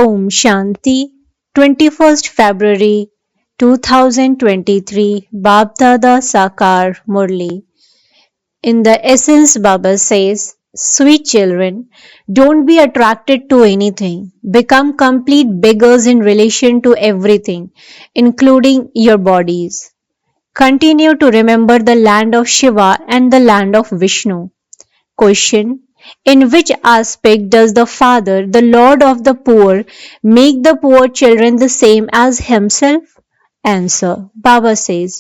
Om Shanti, 21st February 2023, Baapdada Sakar Murli. In the essence, Baba says, sweet children, don't be attracted to anything. Become complete beggars in relation to everything, including your bodies. Continue to remember the land of Shiva and the land of Vishnu. Question: in which aspect does the Father, the Lord of the poor, make the poor children the same as himself? Answer: Baba says,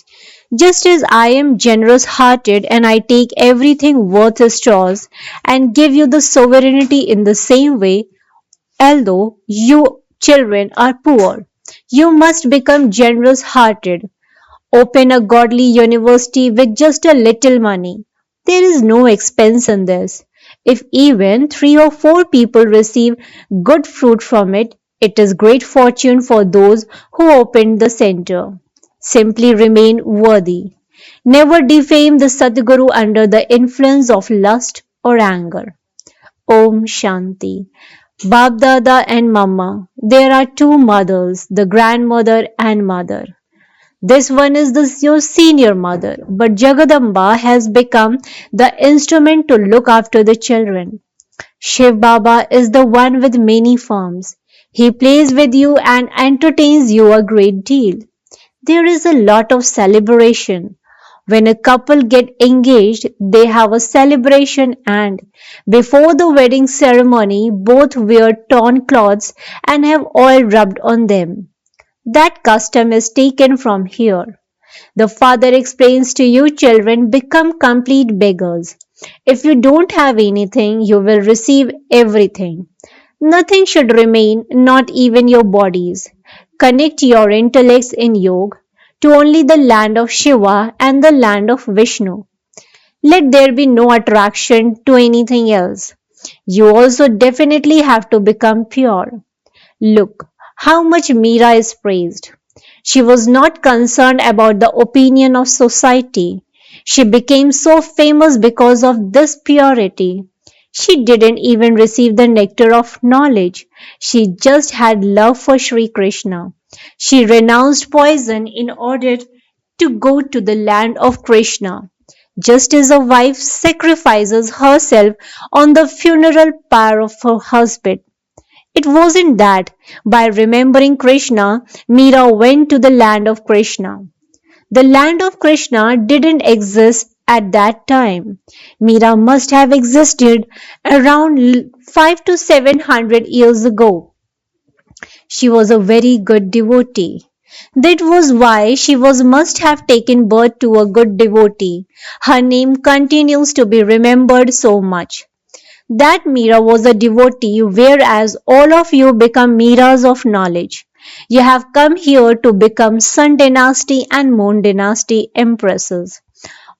just as I am generous hearted and I take everything worth straws and give you the sovereignty in the same way, although you children are poor, you must become generous hearted. Open a godly university with just a little money. There is no expense in this. If even 3 or 4 people receive good fruit from it, it is great fortune for those who opened the center. Simply remain worthy. Never defame the Sadguru under the influence of lust or anger. Om Shanti. Baapdada and Mama. There are two mothers, the grandmother and mother. This one is your senior mother, but Jagadamba has become the instrument to look after the children. Shiv Baba is the one with many forms. He plays with you and entertains you a great deal. There is a lot of celebration. When a couple get engaged, they have a celebration, and before the wedding ceremony, both wear torn clothes and have oil rubbed on them. That custom is taken from here. The father explains to you children, become complete beggars. If you don't have anything, you will receive everything. Nothing should remain, not even your bodies. Connect your intellects in yoga to only the land of Shiva and the land of Vishnu. Let there be no attraction to anything else. You also definitely have to become pure. Look how much Meera is praised. She was not concerned about the opinion of society. She became so famous because of this purity. She didn't even receive the nectar of knowledge. She just had love for Sri Krishna. She renounced poison in order to go to the land of Krishna. Just as a wife sacrifices herself on the funeral pyre of her husband. It wasn't that by remembering Krishna, Meera went to the land of Krishna. The land of Krishna didn't exist at that time. Meera must have existed around 5 to 700 years ago. She was a very good devotee. That was why she must have taken birth to a good devotee. Her name continues to be remembered so much. That Meera was a devotee, whereas all of you become Meeras of knowledge. You have come here to become Sun dynasty and Moon dynasty empresses.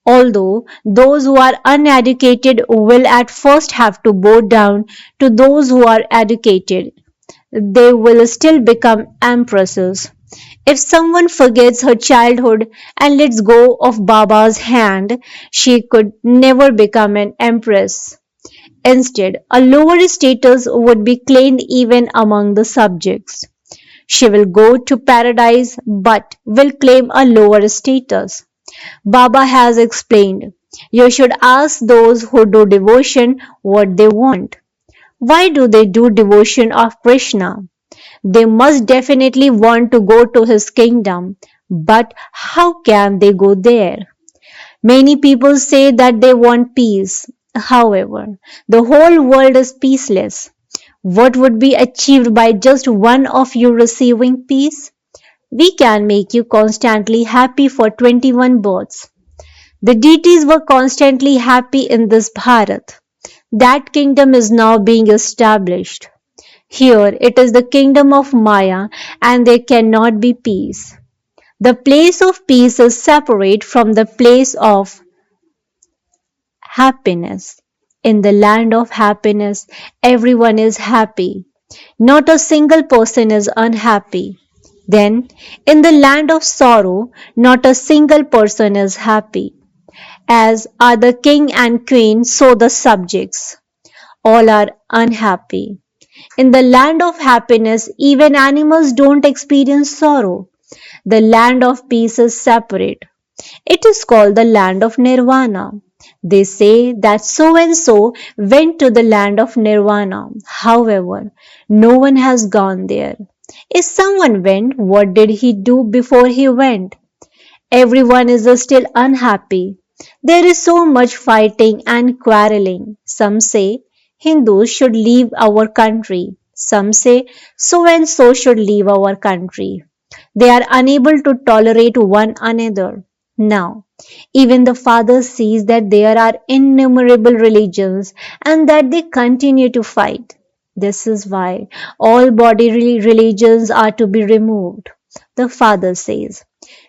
Although those who are uneducated will at first have to bow down to those who are educated, they will still become empresses. If someone forgets her childhood and lets go of Baba's hand, she could never become an empress. Instead, a lower status would be claimed even among the subjects. She will go to paradise but will claim a lower status. Baba has explained, you should ask those who do devotion what they want. Why do they do devotion of Krishna? They must definitely want to go to his kingdom, but how can they go there? Many people say that they want peace. However, the whole world is peaceless. What would be achieved by just one of you receiving peace? We can make you constantly happy for 21 births. The deities were constantly happy in this Bharat. That kingdom is now being established. Here it is the kingdom of Maya and there cannot be peace. The place of peace is separate from the place of happiness. In the land of happiness, everyone is happy. Not a single person is unhappy. Then, in the land of sorrow, not a single person is happy. As are the king and queen, so the subjects. All are unhappy. In the land of happiness, even animals don't experience sorrow. The land of peace is separate. It is called the land of nirvana. They say that so and so went to the land of nirvana. However, no one has gone there. If someone went, what did he do before he went? Everyone is still unhappy. There is so much fighting and quarreling. Some say Hindus should leave our country. Some say so and so should leave our country. They are unable to tolerate one another. Now, even the Father sees that there are innumerable religions and that they continue to fight. This is why all bodily religions are to be removed. The Father says,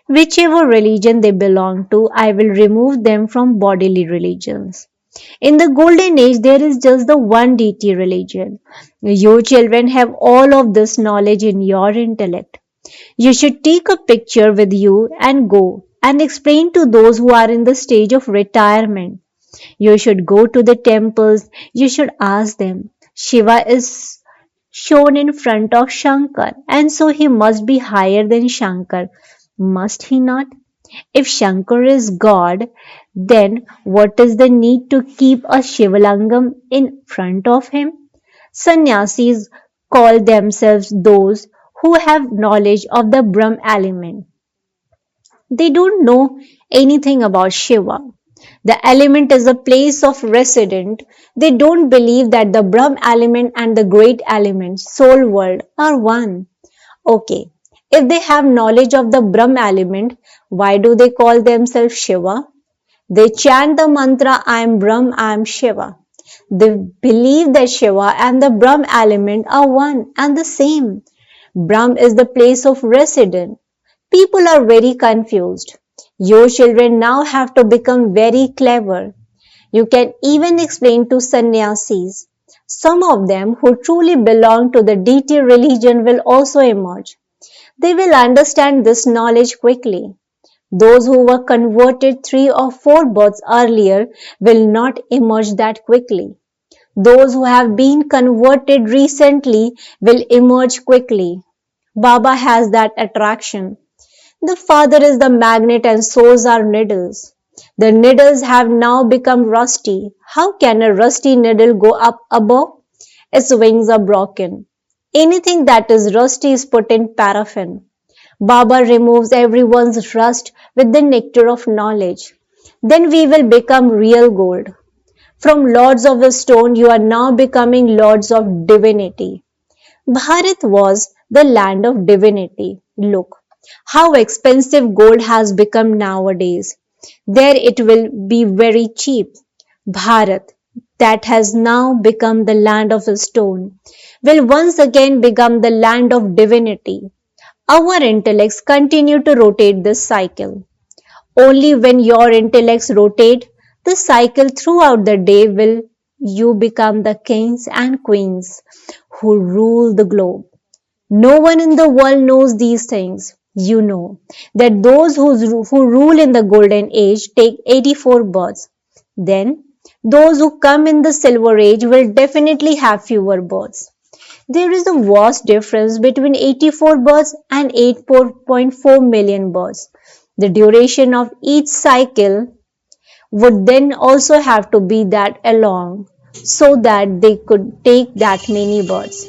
whichever religion they belong to, I will remove them from bodily religions. In the golden age, there is just the one deity religion. You children have all of this knowledge in your intellect. You should take a picture with you and go and explain to those who are in the stage of retirement. You should go to the temples. You should ask them. Shiva is shown in front of Shankar, and so he must be higher than Shankar, must he not? If Shankar is God, then what is the need to keep a Shivalangam in front of him? Sannyasis call themselves those who have knowledge of the Brahm element. They don't know anything about Shiva. The element is a place of resident. They don't believe that the Brahm element and the great element, soul world, are one. Okay, if they have knowledge of the Brahm element, why do they call themselves Shiva? They chant the mantra I am Brahm, I am Shiva. They believe that Shiva and the Brahm element are one and the same. Brahm is the place of residence. People are very confused. Your children now have to become very clever. You can even explain to sannyasis. Some of them who truly belong to the deity religion will also emerge. They will understand this knowledge quickly. Those who were converted 3 or 4 births earlier will not emerge that quickly. Those who have been converted recently will emerge quickly. Baba has that attraction. The Father is the magnet and souls are needles. The needles have now become rusty. How can a rusty needle go up above? Its wings are broken. Anything that is rusty is put in paraffin. Baba removes everyone's rust with the nectar of knowledge. Then we will become real gold. From lords of the stone, you are now becoming lords of divinity. Bharat was the land of divinity. Look how expensive gold has become nowadays. There it will be very cheap. Bharat, that has now become the land of stone, will once again become the land of divinity. Our intellects continue to rotate this cycle. Only when your intellects rotate the cycle throughout the day will you become the kings and queens who rule the globe. No one in the world knows these things. You know that those who rule in the golden age take 84 births. Then those who come in the silver age will definitely have fewer births. There is a vast difference between 84 births and 8.4 million births. The duration of each cycle would then also have to be that long so that they could take that many births.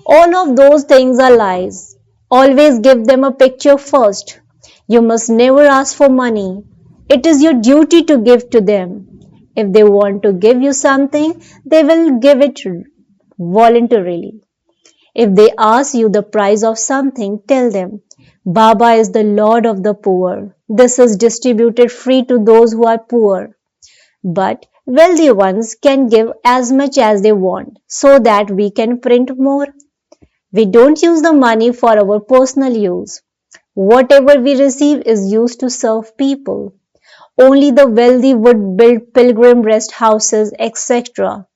All of those things are lies. Always give them a picture first. You must never ask for money. It is your duty to give to them. If they want to give you something, they will give it voluntarily. If they ask you the price of something, tell them, Baba is the Lord of the poor. This is distributed free to those who are poor. But wealthy ones can give as much as they want so that we can print more. We don't use the money for our personal use. Whatever we receive is used to serve people. Only the wealthy would build pilgrim rest houses, etc.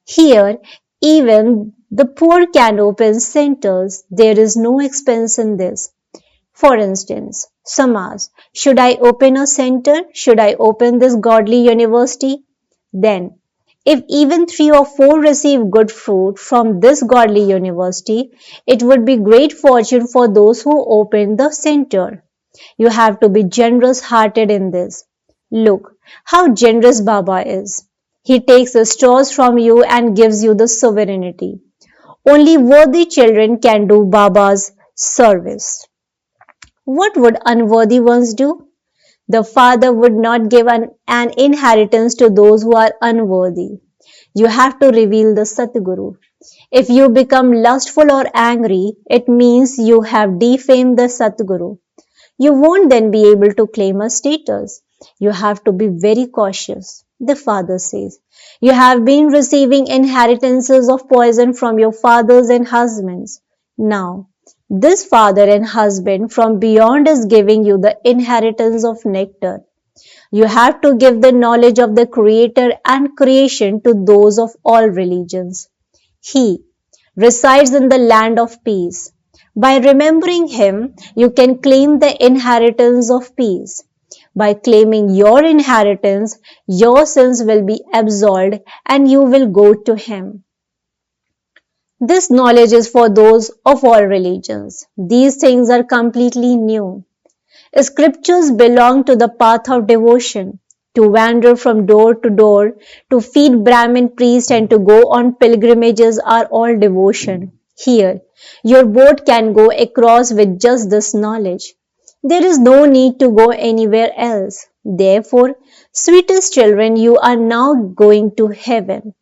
Here, even the poor can open centers. There is no expense in this. For instance, Samaj, should I open a center? Should I open this godly university? Then, If even 3 or 4 receive good fruit from this godly university, it would be great fortune for those who open the center. You have to be generous hearted in this. Look how generous Baba is. He takes the straws from you and gives you the sovereignty. Only worthy children can do Baba's service. What would unworthy ones do? The Father would not give an inheritance to those who are unworthy. You have to reveal the Satguru. If you become lustful or angry, it means you have defamed the Satguru. You won't then be able to claim a status. You have to be very cautious. The father says, you have been receiving inheritances of poison from your fathers and husbands. Now, this father and husband from beyond is giving you the inheritance of nectar. You have to give the knowledge of the Creator and creation to those of all religions. He resides in the land of peace. By remembering Him, you can claim the inheritance of peace. By claiming your inheritance, your sins will be absolved and you will go to Him. This knowledge is for those of all religions. These things are completely new. Scriptures belong to the path of devotion. To wander from door to door, to feed Brahmin priests and to go on pilgrimages are all devotion. Here, your boat can go across with just this knowledge. There is no need to go anywhere else. Therefore, sweetest children, you are now going to heaven.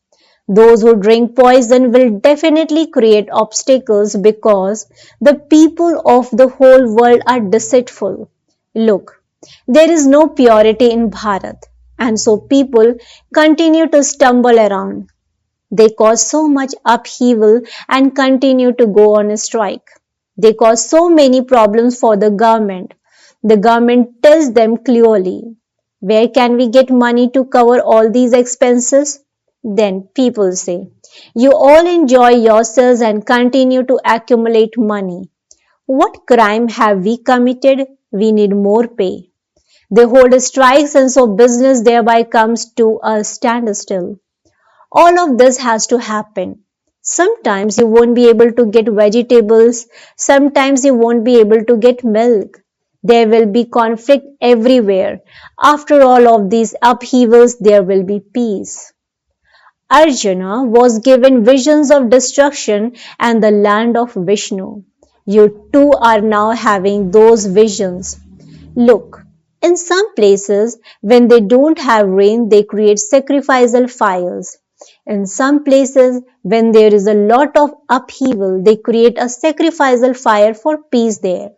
Those who drink poison will definitely create obstacles because the people of the whole world are deceitful. Look, there is no purity in Bharat, and so people continue to stumble around. They cause so much upheaval and continue to go on a strike. They cause so many problems for the government. The government tells them clearly, where can we get money to cover all these expenses? Then people say, you all enjoy yourselves and continue to accumulate money. What crime have we committed? We need more pay. They hold strikes and so business thereby comes to a standstill. All of this has to happen. Sometimes you won't be able to get vegetables. Sometimes you won't be able to get milk. There will be conflict everywhere. After all of these upheavals, there will be peace. Arjuna was given visions of destruction and the land of Vishnu. You too are now having those visions. Look, in some places, when they don't have rain, they create sacrificial fires. In some places, when there is a lot of upheaval, they create a sacrificial fire for peace there.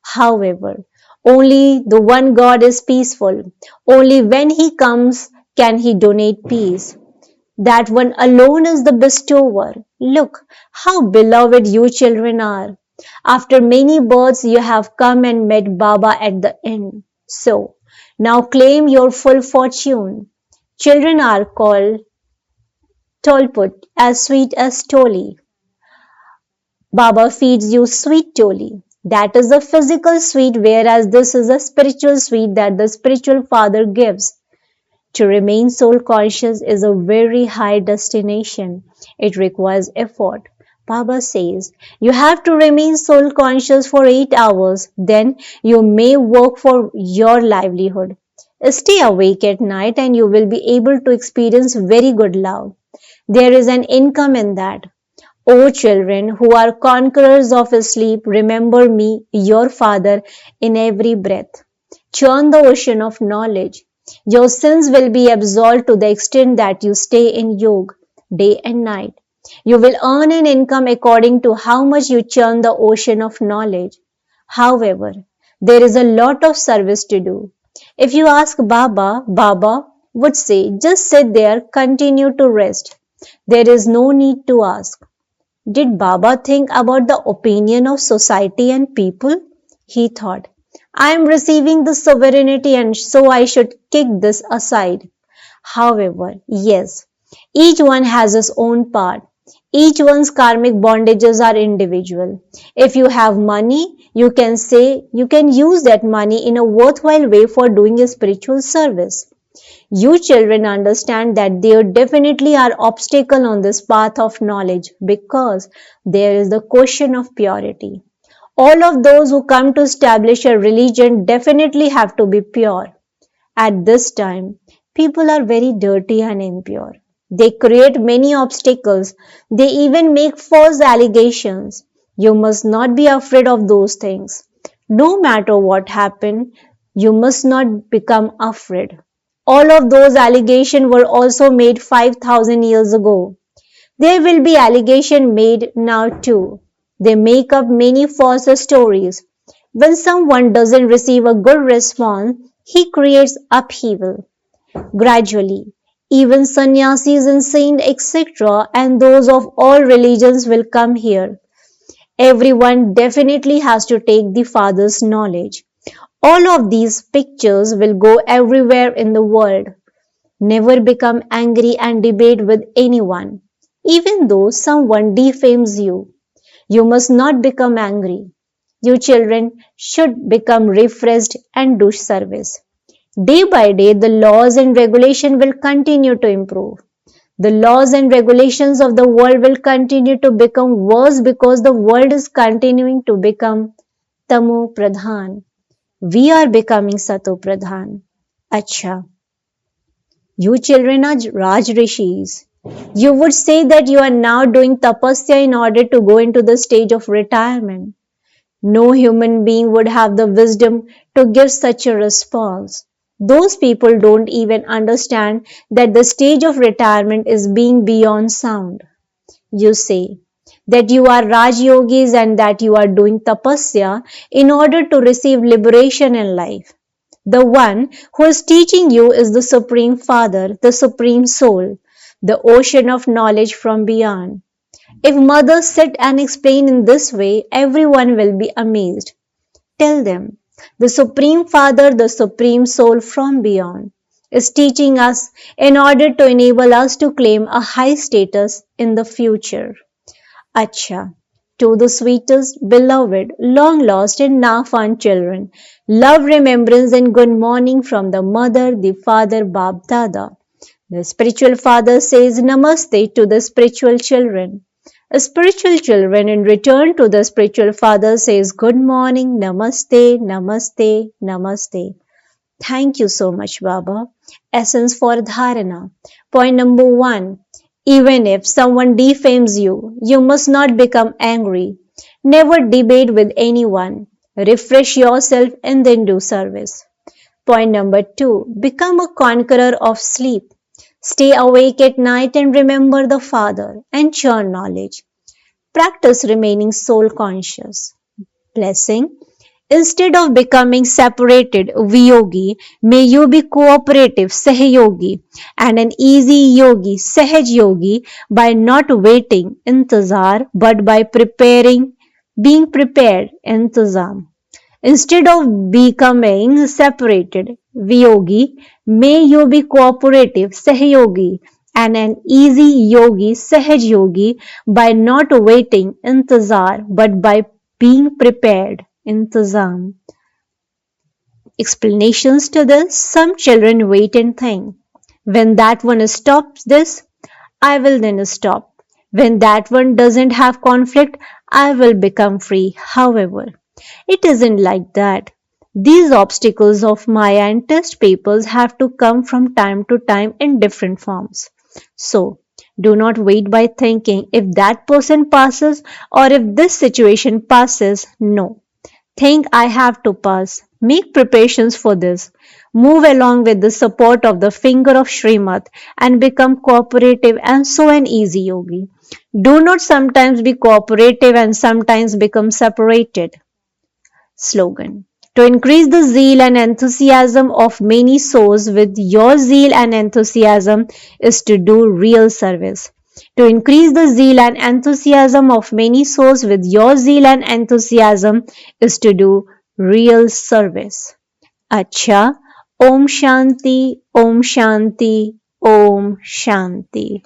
However, only the one God is peaceful. Only when He comes can He donate peace. That one alone is the bestower. Look how beloved you children are. After many births, you have come and met Baba at the end. So, now claim your full fortune. Children are called tolput, as sweet as toli. Baba feeds you sweet toli. That is the physical sweet, whereas this is a spiritual sweet that the spiritual father gives. To remain soul conscious is a very high destination. It requires effort. Baba says, you have to remain soul conscious for 8 hours, then you may work for your livelihood. Stay awake at night and you will be able to experience very good love. There is an income in that. O children who are conquerors of sleep, remember me, your father, in every breath. Churn the ocean of knowledge. Your sins will be absolved to the extent that you stay in yoga day and night. You will earn an income according to how much you churn the ocean of knowledge. However, there is a lot of service to do. If you ask Baba, Baba would say, just sit there, continue to rest. There is no need to ask. Did Baba think about the opinion of society and people? He thought, I am receiving the sovereignty and so I should kick this aside. However, yes, each one has his own part. Each one's karmic bondages are individual. If you have money, you can say you can use that money in a worthwhile way for doing a spiritual service. You children understand that there definitely are obstacles on this path of knowledge because there is the question of purity. All of those who come to establish a religion definitely have to be pure. At this time, people are very dirty and impure. They create many obstacles. They even make false allegations. You must not be afraid of those things. No matter what happened, you must not become afraid. All of those allegations were also made 5,000 years ago. There will be allegations made now too. They make up many false stories. When someone doesn't receive a good response, he creates upheaval. Gradually, even sannyasis and saints, etc., and those of all religions will come here. Everyone definitely has to take the Father's knowledge. All of these pictures will go everywhere in the world. Never become angry and debate with anyone, even though someone defames you. You must not become angry. You children should become refreshed and do service. Day by day, the laws and regulation will continue to improve. The laws and regulations of the world will continue to become worse because the world is continuing to become Tamo Pradhan. We are becoming Sato Pradhan. Acha, you children are Raj Rishis. You would say that you are now doing tapasya in order to go into the stage of retirement. No human being would have the wisdom to give such a response. Those people don't even understand that the stage of retirement is being beyond sound. You say that you are Raj Yogis and that you are doing tapasya in order to receive liberation in life. The one who is teaching you is the Supreme Father, the Supreme Soul, the ocean of knowledge from beyond. If mothers sit and explain in this way, everyone will be amazed. Tell them, the Supreme Father, the Supreme Soul from beyond, is teaching us in order to enable us to claim a high status in the future. Acha, to the sweetest, beloved, long lost and now found children, love, remembrance and good morning from the mother, the father, Baapdada. The spiritual father says namaste to the spiritual children. Spiritual children in return to the spiritual father says good morning, namaste, namaste, namaste. Thank you so much, Baba. Essence for Dharana. Point number 1. Even if someone defames you, you must not become angry. Never debate with anyone. Refresh yourself and then do service. Point number 2. Become a conqueror of sleep. Stay awake at night and remember the Father and churn knowledge. Practice remaining soul conscious. Blessing. Instead of becoming separated Viyogi, may you be cooperative Sahayogi and an easy Yogi Sahaj Yogi by not waiting Intizar but by being prepared Intizam. Instead of becoming separated Viyogi, may you be cooperative Sahayogi and an easy Yogi Sahaj Yogi by not waiting Intizar but by being prepared Intizam. Explanations to this: some children wait and think, when that one stops this, I will then stop. When that one doesn't have conflict, I will become free. However, it isn't like that. These obstacles of Maya and test papers have to come from time to time in different forms. So, do not wait by thinking if that person passes or if this situation passes. No. Think I have to pass. Make preparations for this. Move along with the support of the finger of Srimad and become cooperative and so an easy yogi. Do not sometimes be cooperative and sometimes become separated. Slogan. To increase the zeal and enthusiasm of many souls with your zeal and enthusiasm is to do real service. To increase the zeal and enthusiasm of many souls with your zeal and enthusiasm is to do real service. Acha, Om Shanti, Om Shanti, Om Shanti.